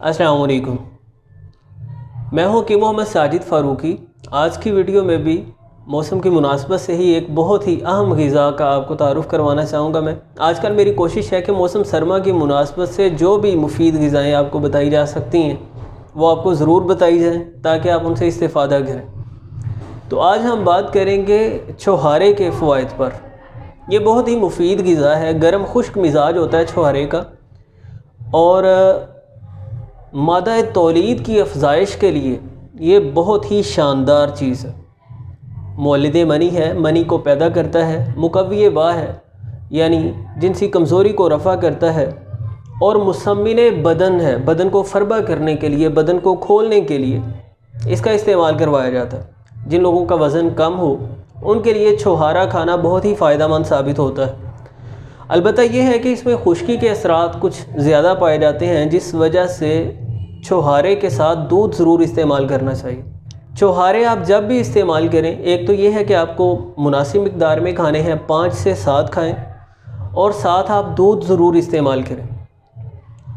अस्सलाम वालेकुम। मैं हूं कि मोहम्मद साजिद फ़ारूकी। आज की वीडियो में भी मौसम की मुनासबत से ही एक बहुत ही अहम ग़िज़ा का आपको तारुफ़ करवाना चाहूँगा। मैं आजकल मेरी कोशिश है कि मौसम सरमा की मुनासबत से जो भी मुफीद ग़िज़ाएँ आपको बताई जा सकती हैं वो आपको ज़रूर बताई जाएँ ताकि आप उनसे इस्तेफ़ादा करें। तो आज हम बात करेंगे छोहारे के फ़वाइद पर। ये बहुत ही मुफीद ग़िज़ा है, गर्म खुश्क मिजाज होता है छोहारे का और मादा तौलीद की अफजाइश के लिए ये बहुत ही शानदार चीज़ है। मौलिद मनी है, मनी को पैदा करता है, मुकव्वी बा है यानी जिनसी कमज़ोरी को रफ़ा करता है, और मुसम्मिन बदन है, बदन को फरबा करने के लिए, बदन को खोलने के लिए इसका इस्तेमाल करवाया जाता है। जिन लोगों का वज़न कम हो उनके लिए छोहारा खाना बहुत ही फ़ायदेमंद साबित होता है। अलबत्ता यह है कि इसमें खुश्की के असरात कुछ ज़्यादा पाए जाते हैं, जिस वजह से छोहारे के साथ दूध ज़रूर इस्तेमाल करना चाहिए। छोहारे आप जब भी इस्तेमाल करें, एक तो ये है कि आपको मुनासिब मिक़दार में खाने हैं, 5 से 7 खाएं, और साथ आप दूध ज़रूर इस्तेमाल करें।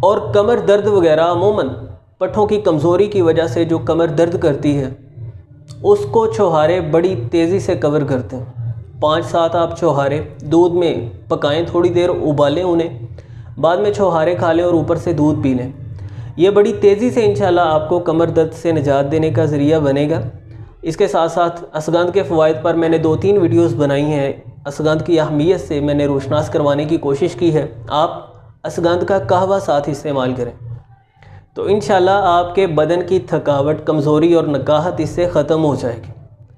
और कमर दर्द वगैरह, अमूमन पट्ठों की कमज़ोरी की वजह से जो कमर दर्द करती है उसको छोहारे बड़ी तेज़ी से कवर करते हैं। 5-7 आप छोहारे दूध में पकाएं, थोड़ी देर उबालें उन्हें, बाद में छोहारे खा लें और ऊपर से दूध पी लें। ये बड़ी तेज़ी से इंशाल्लाह आपको कमर दर्द से निजात देने का ज़रिया बनेगा। इसके साथ साथ असगंध के फ़वाइद पर मैंने 2-3 वीडियोस बनाई हैं। असगंध की अहमियत से मैंने रोशनास करवाने की कोशिश की है। आप असगंध का कहवा साथ इस्तेमाल करें तो इंशाल्लाह आपके बदन की थकावट, कमज़ोरी और नकाहत इससे ख़त्म हो जाएगी।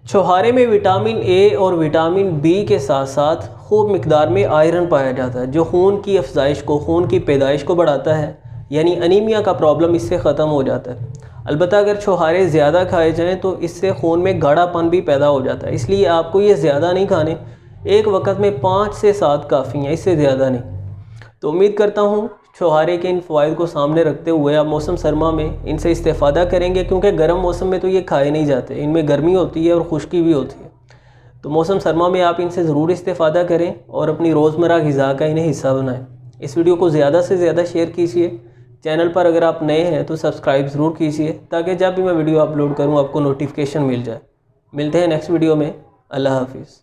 छोहारे में विटामिन ए और विटामिन बी के साथ साथ खूब मिक़दार में आयरन पाया जाता है, जो खून की अफजाइश को, खून की पैदाइश को बढ़ाता है, यानी अनीमिया का प्रॉब्लम इससे ख़त्म हो जाता है। अलबत्ता अगर छोहारे ज़्यादा खाए जाएँ तो इससे खून में गाढ़ापन भी पैदा हो जाता है, इसलिए आपको ये ज़्यादा नहीं खाने। एक वक्त में 5 से 7 काफ़ी हैं, इससे ज़्यादा नहीं। तो उम्मीद करता हूँ छोहारे के इन फ़वाइद को सामने रखते हुए आप मौसम सरमा में इनसे इस्तेफ़ादा करेंगे, क्योंकि गर्म मौसम में तो ये खाए नहीं जाते, इनमें गर्मी होती है और खुश्की भी होती है। तो मौसम सरमा में आप इनसे ज़रूर इस्तेफ़ादा करें और अपनी रोज़मर्रा ग़िज़ा का इन्हें हिस्सा बनाएं। इस वीडियो को ज़्यादा से ज़्यादा शेयर कीजिए। चैनल पर अगर आप नए हैं तो सब्सक्राइब ज़रूर कीजिए ताकि जब भी मैं वीडियो अपलोड करूँ आपको नोटिफिकेशन मिल जाए। मिलते हैं नेक्स्ट वीडियो में। अल्लाह हाफ़िज़।